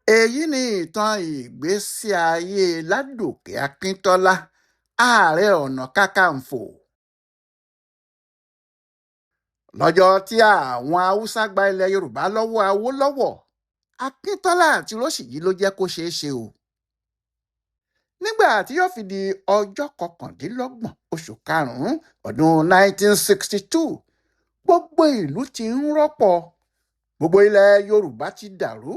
èyí ni ìtàn ìgbésí ayé ládòkè akíntọ́lá ààrẹ ọ̀nà kakanfò. lọ́jọ́ tí àwọn haúsá gba ilẹ̀ yorùbá lọ́wọ́ awólọ́wọ̀, akíntọ́lá àti rọ́ṣíjì ló jẹ́ kó ṣeé ṣe o. nígbà tí yóò fi di ọjọ́ 29 oṣù karùn-ún ọdún 1962, gbogbo ìlú ti ń rọ́pọ̀, gbogbo ilẹ̀ yorùbá ti dàrú.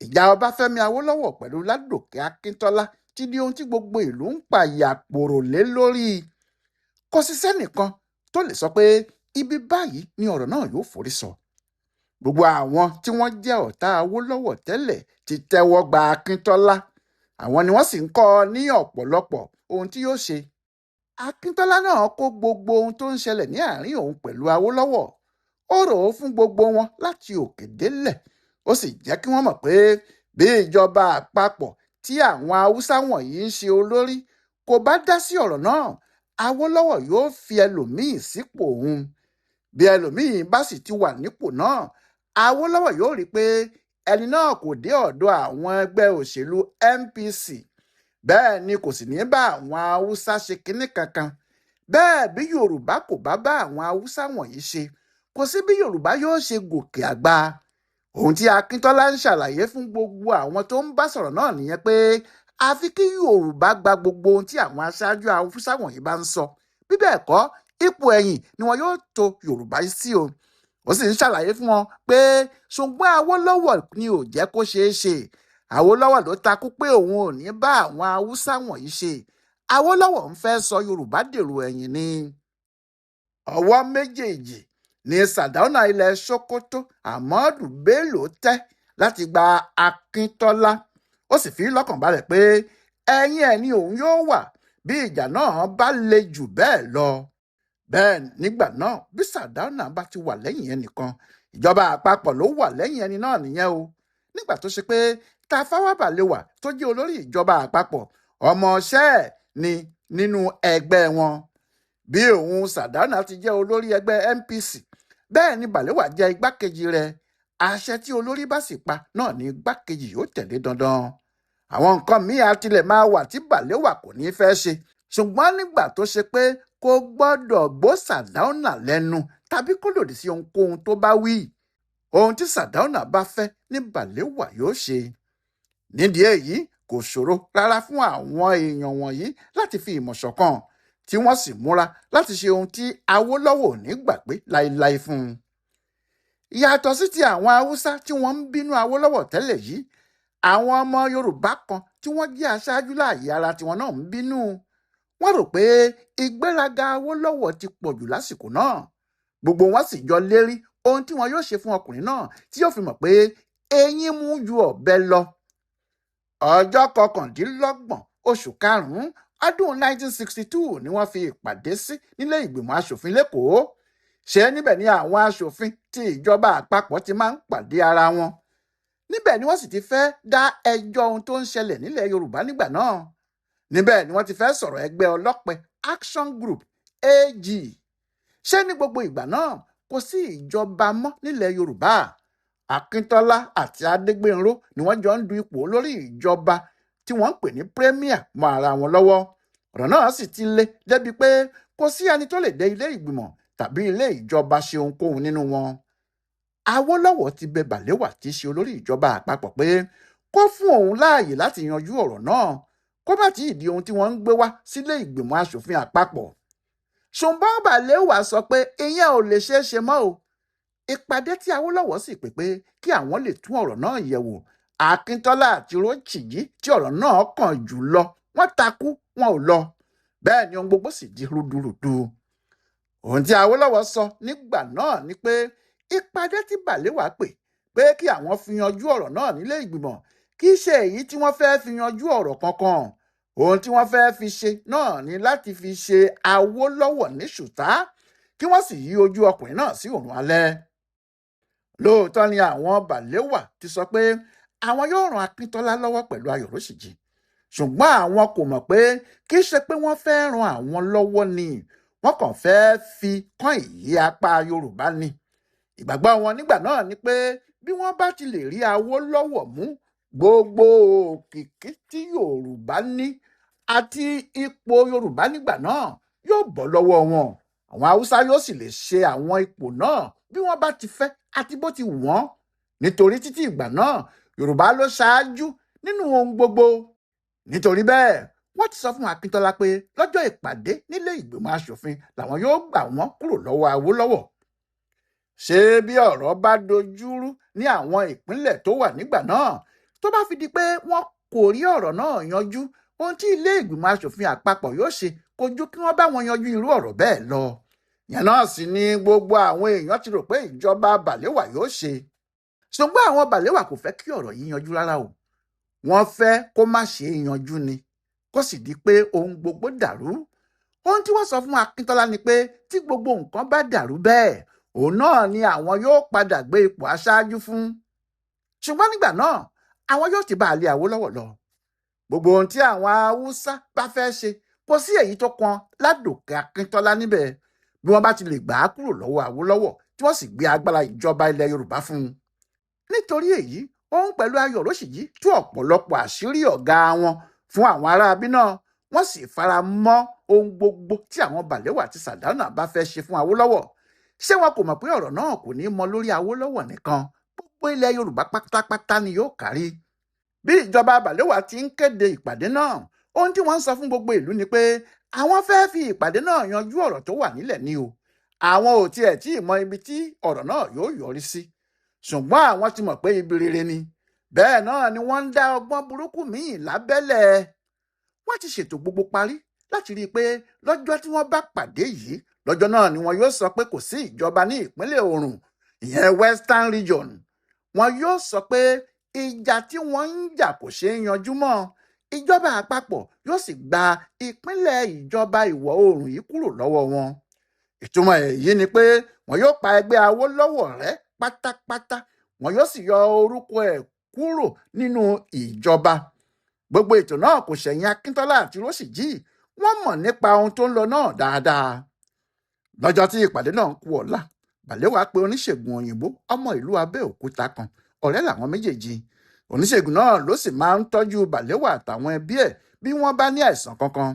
ìjà ọbáfẹ́mi awólọ́wọ̀ pẹ̀lú ládòkè akíntọ́lá ti di ohun tí gbogbo ìlú ń pàyàpòrò lé lórí. kò sí sẹ́nìkan tó lè sọ pé ibi báyìí ni ọ̀rọ̀ náà yóò forí sọ. gbogbo àwọn tí wọ́n jẹ́ ọ̀tá awólọ́wọ̀ tẹ́lẹ̀ ti tẹ́wọ́ gba akíntọ́lá, àwọn ni wọ́n sì ń kọ́ ọ ní ọ̀pọ̀lọpọ̀ ohun tí yóò ṣe. akíntọ́lá náà kó gbogbo ohun tó ń ṣẹlẹ̀ ní àárín òun pẹ̀lú awólọ́wọ̀, ó rò ó fún gbogbo wọn láti òkè délẹ̀, ó sì jẹ́ kí wọ́n mọ̀ pé bí ìjọba àpapọ̀ tí àwọn haúsá wọ̀nyí ń ṣe olórí kò bá dá sí ọ̀rọ̀ náà, awólọ́wọ̀ yóò fi ẹlòmíì sípò òun. bí ẹlòmíì bá sì ti wà nípò náà, awólọ́wọ̀ yóò rí i pé ẹni náà kò dé ọ̀dọ̀ àwọn ẹgbẹ́ òṣèlú NPC, bẹ́ẹ̀ ni kò sì ní bá àwọn haúsá ṣe kinní kankan. bẹ́ẹ̀ bí yorùbá kò bá bá àwọn haúsá wọ̀nyí ṣe, kò sí bí yorùbá yóò ṣe gòkè àgbà. ohun tí akíntọ́lá ń ṣàlàyé fún gbogbo àwọn tó ń bá sọ̀rọ̀ náà nìyẹn pé àfi kí yorùbá gba gbogbo ohun tí àwọn aṣáájú haúsá wọ̀nyí bá ń sọ, bí bẹ́ẹ̀ kọ́ ipò ẹ̀yìn ni wọn yóò tò yorùbá sí o. ó sì ń ṣàlàyé fún wọn pé ṣùgbọ́n awólọ́wọ̀ ni ò jẹ́ kó ṣeé ṣe. awólọ́wọ̀ ló takú pé òun ò ní bá àwọn haúsá wọ̀nyí ṣe. awólọ́wọ̀ ń fẹ́ sọ yorùbá dèrò ẹ̀yìn ni. ọwọ́ méjèèjì ní sàdáúnà ilẹ̀ sokoto ahmadu bello tẹ́ láti gba akíntọ́lá, ó sì fi lọ́kàn balẹ̀ pé ẹ̀yìn ẹ̀ ni òun yóò wà bí ìjà náà bá le jù bẹ́ẹ̀ lọ. bẹ́ẹ̀ nígbà náà bí sàdáúnà bá ti wà lẹ́yìn ẹnìkan, ìjọba àpapọ̀ ló wà lẹ́yìn ẹni náà nìyẹn o. nígbà tó ṣe pé Tafawa Balewa tó jẹ́ olórí ìjọba àpapọ̀, ọmọọṣẹ́ ẹ̀ ni nínú ẹgbẹ́ wọn. bí òun sàdáúnà ti jẹ́ olórí ẹgbẹ́ NPC, bẹ́ẹ̀ ni Balewa jẹ́ igbákejì rẹ̀. àṣẹ tí olórí bá sì pa náà ni igbákejì yóò tẹ̀lé dandan. àwọn nǹkan míì àtilẹ̀ máa wà tí Balewa kò ní fẹ́ ṣe, ṣùgbọ́n nígbà tó ṣe pé kò gbọ́dọ̀ gbó sàdáúnà lẹ́nu tàbí kó lòdì sí ohunkóhun tó bá wí. ohun tí sàdáúnà bá fẹ́ ní Balewa yóò ṣe. nídìí èyí kò ṣòro rárá fún àwọn èèyàn wọ̀nyí láti fi ìmọ̀ ṣọ̀kan, tí wọ́n sì múra láti ṣe ohun tí awólọ́wọ̀ ò ní gbàgbé láéláé fún un. yàtọ̀ sí ti àwọn haúsá tí wọ́n ń bínú awólọ́wọ̀ tẹ́lẹ̀ yìí, àwọn ọmọ yorùbá kan tí wọ́n jẹ́ aṣáájú láàyè ara tiwọn náà ń bínú. wọ́n rò pé ìgbéraga awólọ́wọ̀ ti pọ̀jù lásìkò náà. gbogbo wọn sì jọ lérí ohun tí wọn yóò ṣe fún ọkùnrin náà tí yóò fi mọ̀ pé eyín mú ju ọ̀bẹ lọ. ọjọ́ 29 oṣù karùn-ún ọdún 1962 ni wọ́n fi ìpàdé sí nílé ìgbìmọ̀ asòfin lẹ́kọ̀ọ́. ṣé níbẹ̀ ni àwọn asòfin tí ìjọba àpapọ̀ ti máa ń pàdé ara wọn. níbẹ̀ ni wọ́n sì ti fẹ́ dá ẹjọ́ ohun tó ń ṣẹlẹ̀ nílẹ̀ yorùbá nígbà náà. níbẹ̀ ni wọ́n ti fẹ́ sọ̀rọ̀ ẹgbẹ́ ọlọ́pẹ Action Group AG. ṣé ní gbogbo ìgbà náà kò sí ìjọba mọ́ nílẹ̀ yorùbá? akíntọ́lá àti adégbénró ni wọ́n jọ ń du ipò olórí ìjọba tí wọ́n ń pè ní premier mọ́ ara wọn lọ́wọ́. ọ̀rọ̀ náà sì ti le débi pé kò sí ẹni tó lè dé ilé ìgbìmọ̀ tàbí ilé ìjọba ṣe ohunkóhun nínú wọn. awólọ́wọ̀ ti bẹ Balewa tí í ṣe olórí ìjọba àpapọ̀ pé kó fún òun láàyè láti yanjú ọ̀rọ̀ náà, kó má tíì di ohun tí wọ́n ń gbé wá sílé ìgbìmọ̀ asòfin àpapọ̀. ṣùgbọ́n Balewa sọ pé ìyẹn ò lè ṣeé ṣe mọ́ o. ìpàdé tí awólọ́wọ̀ sì pè pé kí àwọn lè tún ọ̀rọ̀ náà yẹ̀wò, akíntọ́lá àti rọ́ṣíjì tí ọ̀rọ̀ náà kàn jù lọ, wọ́n takú wọn ò lọ. bẹ́ẹ̀ ni ohun gbogbo sì di rúdurùdu. ohun tí awólọ́wọ̀ sọ nígbà náà ni pé ìpàdé tí Balewa pé kí àwọn fi yanjú ọ̀rọ̀ náà nílé ìgbìmọ̀ kì í ṣe èyí tí wọ́n fẹ́ fi yanjú ọ̀rọ̀ kankan. ohun tí wọ́n fẹ́ fi ṣe náà ni láti fi ṣe awólọ́wọ̀ ní ṣùtá, kí wọ́n sì yí ojú ọkùnrin náà sí òrùn alẹ́. lóòótọ́ ni àwọn Balewa ti sọ pé àwọn yóò ran akíntọ́lá lọ́wọ́ pẹ̀lú ayọ̀ rọ́ṣíjì, ṣùgbọ́n àwọn kò mọ̀ pé kì í ṣe pé wọ́n fẹ́ ran àwọn lọ́wọ́ ni, wọ́n kàn fẹ́ fi kán ìyí apá yorùbá ni. ìgbàgbọ́ wọn nígbà náà ni pé bí wọ́n bá ti lè rí awólọ́wọ̀ mú, gbogbo òkìkí tí Yorùbá ní àti ipò Yorùbá nígbà náà yóò bọ́ lọ́wọ́ wọn. Àwọn Haúsá yóò sì lè ṣe àwọn ipò náà bí wọ́n bá ti fẹ́ àti bó ti wù wọ́n, nítorí títí ìgbà náà Yorùbá ló ṣáájú nínú ohun gbogbo. Nítorí bẹ́ẹ̀ wọ́n ti sọ fún Akintọla pé lọ́jọ́ ìpàdé nílé ìgbìmọ̀ aṣòfin làwọn yóò gbà wọ́n kúrò lọ́wọ́ Awólọ́wọ̀. Ṣé bí ọ̀rọ̀ bá dojúrú ní àwọn ìpínlẹ̀ tó wà nígbà náà, tó bá fi di pé wọ́n kò rí ọ̀rọ̀ náà yanjú, ohun tí ilé ìgbìmọ̀ aṣòfin àpapọ̀ yóò ṣe kò ju kí wọ́n bá wọn yanjú irú ọ̀rọ̀ bẹ́ẹ̀ lọ. Ìyẹn náà sì ni gbogbo àwọn èèyàn ti rò pé ìjọba Balewa yóò ṣe. Ṣùgbọ́n àwọn Balewa kò fẹ́ kí ọ̀rọ̀ yìí yanjú rárá o. Wọ́n fẹ́ kó má ṣe é yanjú ni, kó sì di pé ohun gbogbo dàrú. Ohun tí wọ́n sọ fún Akintọla ni pé tí gbogbo nǹkan bá dàrú bẹ́ẹ̀, òun náà ni àwọn yóò padà gbé ipò aṣáájú fún. Ṣùgbọ́n nígbà náà àwọn yóò ti bá alẹ́ Awólọ́wọ̀ lọ. Gbogbo ohun tí àwọn Haúsá bá fẹ́ ṣe kò sí èyí tó kan ládòkè Akintọla níbẹ̀, bí wọ́n bá ti lè gbà á kúrò lọ́wọ́ Awólọ́wọ̀ tí wọ́n sì gbé agbára ìjọba ilẹ̀ Yorùbá fún un. Nítorí èyí òun pẹ̀lú Ayọ̀rósìjí tú ọ̀pọ̀lọpọ̀ àṣírí ọ̀gá wọn fún àwọn aráabí náà, wọ́n sì fara mọ́ ohun gbogbo tí àwọn Balewa àti Sàdáúnà bá fẹ́ ṣe fún Awólọ́wọ̀. Ṣé wọn kò mọ̀ pé ọ̀rọ̀ náà kò ní mọ lórí Awólọ́wọ̀ nìkan, gbogbo ilẹ̀ Yorùbá pátápátá ni yóò kárí. Bí ìjọba Balewa ti ń kéde ìpàdé náà, ohun tí wọ́n ń sọ fún gbogbo ìlú ni pé àwọn fẹ́ fi ìpàdé náà yanjú ọ̀rọ̀ tó wà nílẹ̀ ni o. Àwọn ò tiẹ̀ tí ì mọ ibi tí ọ̀rọ̀ náà yóò yọrí sí, ṣùgbọ́n àwọn ti mọ̀ pé ibi rere ni. Bẹ́ẹ̀ náà ni wọ́n ń dá ọgbọ́n burúkú míì lábẹ́lẹ̀. Wọ́n ti ṣètò gbogbo parí láti rí i pé lọ́jọ́ tí wọ́n bá pàdé yìí, lọ́jọ́ náà ni wọn yóò sọ pé kò sí ìjọba ní ìpínlẹ̀ Oòrùn, ìyẹn Western Region. Wọn yóò sọ pé ìjà tí wọ́n ń jà kò ṣeé yanjú mọ́. Ìjọba àpapọ̀ yóò sì gba ìpínlẹ̀ ìjọba ìwọ̀ oòrùn yìí kúrò lọ́wọ́ wọn. Ìtumọ̀ èyí ni pé wọn yóò pa ẹgbẹ́ Awólọ́wọ̀ rẹ́ pátápátá, wọn yóò sì yọ orúkọ ẹ̀ kúrò nínú ìjọba. Gbogbo ètò náà kò ṣẹ̀yìn Akintọla àti Rósìjí, wọ́n mọ̀ nípa ohun tó ń lọ náà dáadáa. Lọ́jọ́ tí ìpàdé náà kù ọ̀la, Balewa pe oníṣègùn òyìnbó ọmọ ìlú Abẹ́òkúta kan, ọ̀rẹ́ làwọn méjèèjì. Oníṣègùn náà ló sì máa ń tọ́jú Balewa àtàwọn ẹbí ẹ̀ bí wọ́n bá ní àìsàn kankan.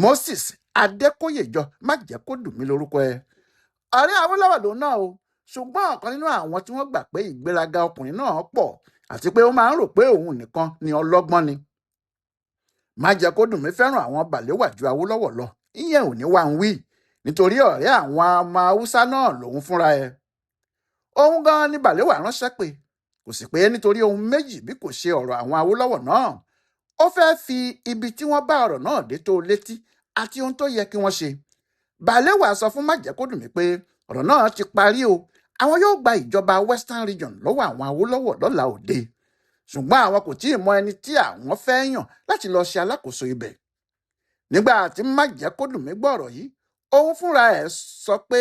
Moses Adékóyèjọ Májẹ̀kódùnmí lórúkọ ẹ̀. Ọ̀rẹ́ Awólọ́wọ̀ lòun náà o, ṣùgbọ́n ọ̀kan nínú àwọn tí wọ́n gbà pé ìgbéraga ọkùnrin náà pọ̀ àti pé ó máa ń rò pé òun nìkan ni ọlọ́gbọ́n ni. Májẹ̀kódùnmí fẹ́ràn àwọn Balewa ju Awólọ́wọ̀ lọ, ìyẹn ò ní wá ń wí, nítorí ọ̀rẹ́ àwọn ọmọ Haúsá náà lòun fúnra ẹ̀. Òun gan ni Balewa ránṣẹ́ pé, kò sì pé nítorí ohun méjì bí kò ṣe ọ̀rọ̀ àwọn Awólọ́wọ̀ náà. Ó fẹ́ fi ibi tí wọ́n bá ọ̀rọ̀ náà dé tó létí àti ohun tó yẹ kí wọ́n ṣe. Balewa sọ fún Májẹ̀kódùnmí pé ọ̀rọ̀ náà ti parí o, àwọn yóò gba ìjọba Western Region lọ́wọ́ àwọn Awólọ́wọ̀ lọ́la òde. Ṣùgbọ́n àwọn kò tí ì mọ ẹni tí àwọn fẹ́ yàn láti lọ ṣe alákòóso ibẹ̀. Nígbà tí Májẹ̀kódùnmí gbọ́ ọ̀rọ̀ yìí, òun fúnra ẹ̀ sọ pé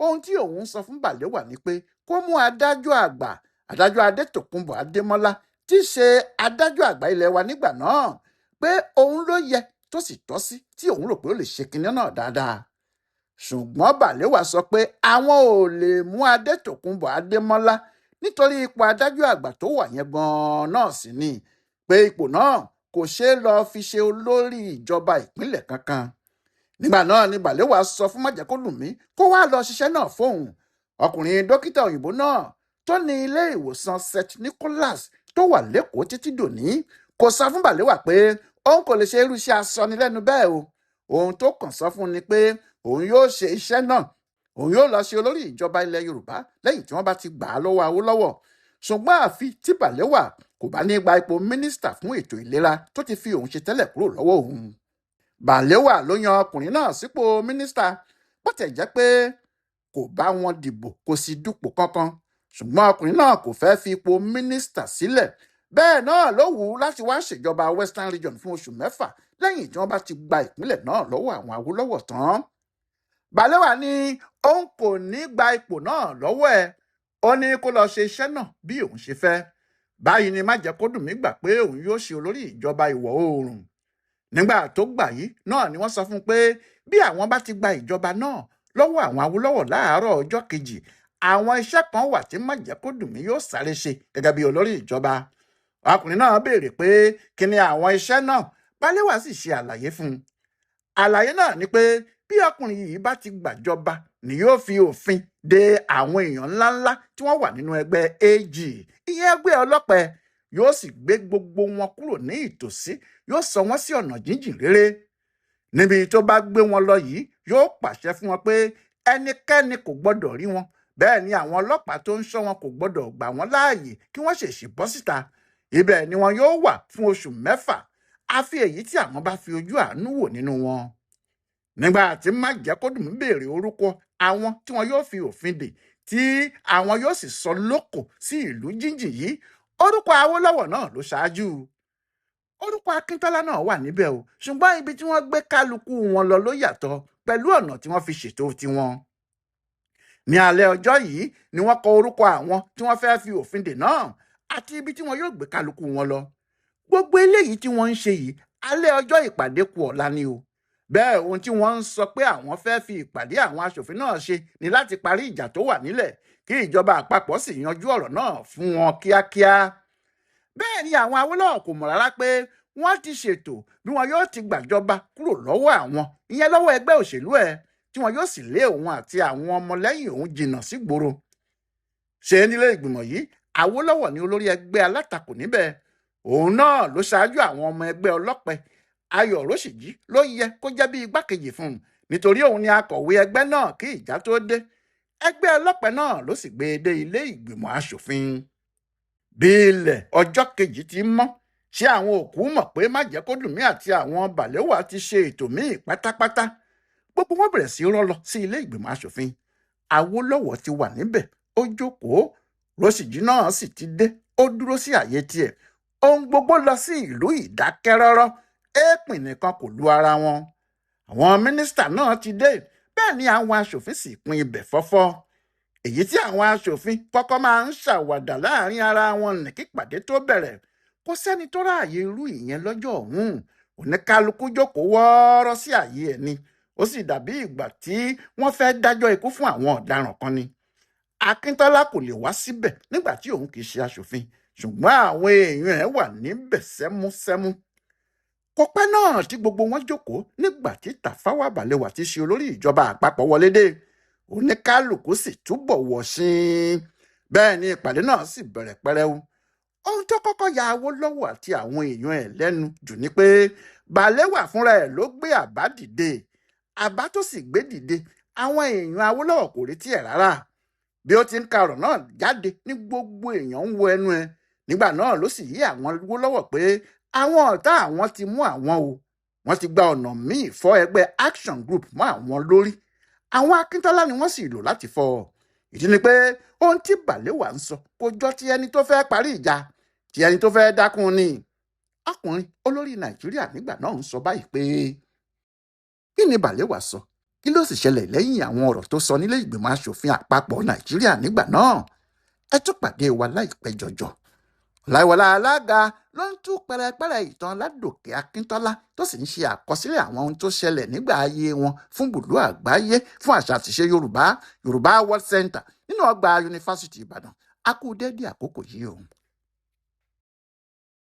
ohun tí òun sọ fún Balewa ni pé kó mú adájọ́ àgbà, adájọ́ Adétòkunbọ̀ Adémọ́lá, tí í ṣe adájọ́ àgbà ilé wa nígbà náà, pé òun ló yẹ tó sì tọ́ sí, tí òun rò pé ó lè ṣe kinní náà dáadáa. Ṣùgbọ́n Balewa sọ pé àwọn ò lè mú Adétòkunbọ̀ Adémọ́lá nítorí ipò adájọ́ àgbà tó wà yẹn gan-an náà sì ni, pé ipò náà kò ṣeé lọ fi ṣe olórí ìjọba ìpínlẹ̀ kankan. Nígbà náà ni Balewa sọ fún Májẹ̀kódùnmí kó wá lọ ṣiṣẹ́ náà fóun. Ọkùnrin dókítà òyìnbó náà tó ní ilé ìwòsàn St. Nicholas tó wà lẹ́kọ̀ọ́ títí dòní kò sọ fún Balewa pé òun kò lè ṣe irú iṣẹ́ asọnilẹ́nu bẹ́ẹ̀ o. Ohun tó kàn sọ fún ni pé òun yóò ṣe iṣẹ́ náà, òun yóò lọ ṣe olórí ìjọba ilẹ̀ Yorùbá lẹ́yìn tí wọ́n bá ti gbà á lọ́wọ́ Awólọ́wọ̀. Ṣùgbọ́n àfi tí Balewa kò bá ní gba ipò mínísítà fún ètò ìlera tó ti fi òun ṣe tẹ́lẹ̀ kúrò lọ́wọ́ òun. Balewa ló yan ọkùnrin náà sípò mínísítà, bó tẹ̀ jẹ́ pé kò bá wọn dìbò kò sì dupò kankan. Ṣùgbọ́n ọkùnrin náà kò fẹ́ fi ipò mínísítà sílẹ̀. Bẹ́ẹ̀ náà ló wù ú láti wá ṣèjọba Western Region fún oṣù 6 lẹ́yìn tí wọ́n bá ti gba ìpínlẹ̀ náà lọ́wọ́ àwọn Awólọ́wọ̀ tán. Balewa ní òun kò ní gba ipò náà lọ́wọ́ ẹ̀, ó ní kó lọ ṣe iṣẹ́ náà bí òun ṣe fẹ́. Báyìí ni Májẹ̀kódùnmí gbà pé òun yóò ṣe olórí ìjọba ìwọ̀ oòrùn. Nígbà tó gbà yìí náà ni wọ́n sọ fún un pé bí àwọn bá ti gba ìjọba náà lọ́wọ́ àwọn Awólọ́wọ̀ láàárọ̀ ọjọ́ kejì, àwọn iṣẹ́ kan wà tí Májẹ̀kódùnmí yóò sáré ṣe gẹ́gẹ́ bí olórí ìjọba. ọkùnrin náà béèrè pé kí ni àwọn iṣẹ́ náà. Balewa sì ṣe àlàyé fún un. Àlàyé náà ni pé bí ọkùnrin yìí bá ti gbàjọba ni yóò fi òfin de àwọn èèyàn ńláńlá tí wọ́n wà nínú ẹgbẹ́ AG, ìyẹn ẹgbẹ́ ọlọ́pẹ, yóò sì gbé gbogbo wọn kúrò ní ìtòsí, yóò sọ wọ́n sí ọ̀nà jíjìn réré. Níbi tó bá gbé wọn lọ yìí, yóò pàṣẹ fún wọn pé ẹnikẹ́ni kò gbọ́dọ̀ rí wọn, bẹ́ẹ̀ ni àwọn ọlọ́pàá tó ń ṣọ́ wọn kò gbọ́dọ̀ gbà wọ́n láàyè kí wọ́n ṣèṣì bọ́ síta. Ibẹ̀ ni wọn yóò wà fún oṣù 6, àfi èyí tí àwọn bá fi ojú àánú wò nínú wọn. Nígbà tí májẹ̀kọ́dùnmí béèrè orúkọ àwọn tí wọn yóò fi òfin dè, tí àwọn yóò sì sọ lóko sí ìlú jíjìn yìí, orúkọ Awólọ́wọ̀ náà ló ṣáájú. Orúkọ Akintọla náà wà níbẹ̀ o, ṣùgbọ́n ibi tí wọ́n gbé kálukú wọn lọ ló yàtọ̀ pẹ̀lú ọ̀nà tí wọ́n fi ṣètò tiwọn. Ní alẹ́ ọjọ́ yìí ni wọ́n kọ orúkọ àwọn tí wọ́n fẹ́ fi òfin dè náà àti ibi tí wọn yóò gbé kálukú wọn lọ. Gbogbo eléyìí tí wọ́n ń ṣe yìí, alẹ́ ọjọ́ ìpàdé kù ọ̀la ni o. Bẹ́ẹ̀ ohun tí wọ́n ń sọ pé àwọn fẹ́ fi ìpàdé àwọn aṣòfin náà ṣe ni láti parí ìjà tó wà nílẹ̀, kí ìjọba àpapọ̀ sì yanjú ọ̀rọ̀ náà fún wọn kíákíá. Bẹ́ẹ̀ ni àwọn Awólọ́wọ̀ kò mọ̀ rárá pé wọ́n ti ṣètò bí wọn yóò ti gbàjọba kúrò lọ́wọ́ àwọn, ìyẹn lọ́wọ́ ẹgbẹ́ òṣèlú ẹ̀, tí wọn yóò sì lé òun àti àwọn ọmọlẹ́yìn òun jìnnà sígboro. Ṣé nílé ìgbìmọ̀ yìí, Awólọ́wọ̀ ni olórí ẹgbẹ́ alátakò níbẹ̀. Òun náà ló ṣáájú àwọn ọmọ ẹgbẹ́ ọlọ́pẹ. Ayọ̀ Róṣìjí ló yẹ kó jẹ́ bí igbákejì fún un, nítorí òun ni akọ̀wé ẹgbẹ́ náà kí ìjà tó dé. Ẹgbẹ́ ọlọ́pẹ náà ló sì gbé e dé ilé ìgbìmọ̀ aṣòfin. Bí ilẹ̀ ọjọ́ kejì ti mọ́, ṣé àwọn òkú mọ̀ pé májẹ̀kọ́dùnmí àti àwọn Balewa ti ṣe ètò míì pátápátá. Gbogbo wọn bẹ̀rẹ̀ sí rọ́ lọ sí ilé ìgbìmọ̀ aṣòfin. Awólọ́wọ̀ ti wà níbẹ̀, ó jókòó. Róṣìjí náà sì ti dé, ó dúró sí àyè tiẹ̀. Ohun gbogbo lọ sí ìlú ìdákẹ́rọ́rọ́, èèpìn nìkan kò lu ara wọn. Àwọn mínísítà náà ti dé, bẹ́ẹ̀ ni àwọn aṣòfin sì pín ibẹ̀ fọ́fọ́. Èyí tí àwọn aṣòfin kọ́kọ́ máa ń ṣàwàdà láàrin ara wọn ní kí ìpàdé tó bẹ̀rẹ̀. Kò sẹ́ni tó ráàyè irú ìyẹn lọ́jọ́ ọ̀hún. Oníkálukú jókòó wọ́ọ́rọ́ sí àyè ẹ̀ ni. Ó sì dàbí ìgbà tí wọ́n fẹ́ dájọ́ ikú fún àwọn ọ̀daràn kan ni. Akintọla kò lè wá síbẹ̀ nígbà tí òun kì í ṣe aṣòfin, ṣùgbọ́n àwọn èèyàn ẹ̀ wà níbẹ̀ sẹ́músẹ́mú. Kò pẹ́ náà tí gbogbo wọn jókòó nígbà tí Tafawa Balewa ti ṣe olórí ìjọba àpapọ̀ wọlé dé. Oníkálukú sì túbọ̀ wọ̀ ṣín. Bẹ́ẹ̀ ni ìpàdé náà sì bẹ̀rẹ̀ pẹrẹu. Ohun tó kọ́kọ́ ya Awólọ́wọ̀ àti àwọn èèyàn ẹ̀ lẹ́nu jù ni pé Balewa fúnra ẹ̀ ló gbé àbá dìde. Àbá tó sì gbé dìde, àwọn èèyàn Awólọ́wọ̀ kò retí ẹ̀ rárá. Bí ó ti ń ka ọ̀rọ̀ náà jáde ní gbogbo èèyàn ń wo ẹnu ẹ̀. Nígbà náà ló sì yí àwọn Awólọ́wọ̀ pé àwọn ọ̀tá àwọn ti mú àwọn o. Wọ́n ti gba ọ̀nà míì fọ́ ẹgbẹ́ Action Group mọ́ àwọn lórí. Àwọn Akintọla ni wọ́n sì lò láti fọ́ ọ. Ìdí ni pé ohun tí Balewa ń sọ kò jọ ti ẹni tó fẹ́ parí ìjà, ti ẹni tó fẹ́ dákun ni. Ọkùnrin olórí Nàìjíríà nígbà náà ń sọ báyìí pé kí ni Balewa sọ? Kí ló sì ṣẹlẹ̀ lẹ́yìn àwọn ọ̀rọ̀ tó sọ nílé ìgbìmọ̀ aṣòfin àpapọ̀ Nàìjíríà nígbà náà? Ẹ tún pàdé wa láìpẹ́ jọjọ. Ọláìwọlá alága ló ń tú pẹrẹpẹrẹ ìtàn Ládòkè Akintọla tó sì ń ṣe àkọsílẹ̀ àwọn ohun tó ṣẹlẹ̀ nígbà ayé wọn fún bùlú àgbáyé fún àṣà àtìṣe Yorùbá World Center nínú ọgbà Yunifásítì Ìbàdàn. A kú dédé àkókò yìí o.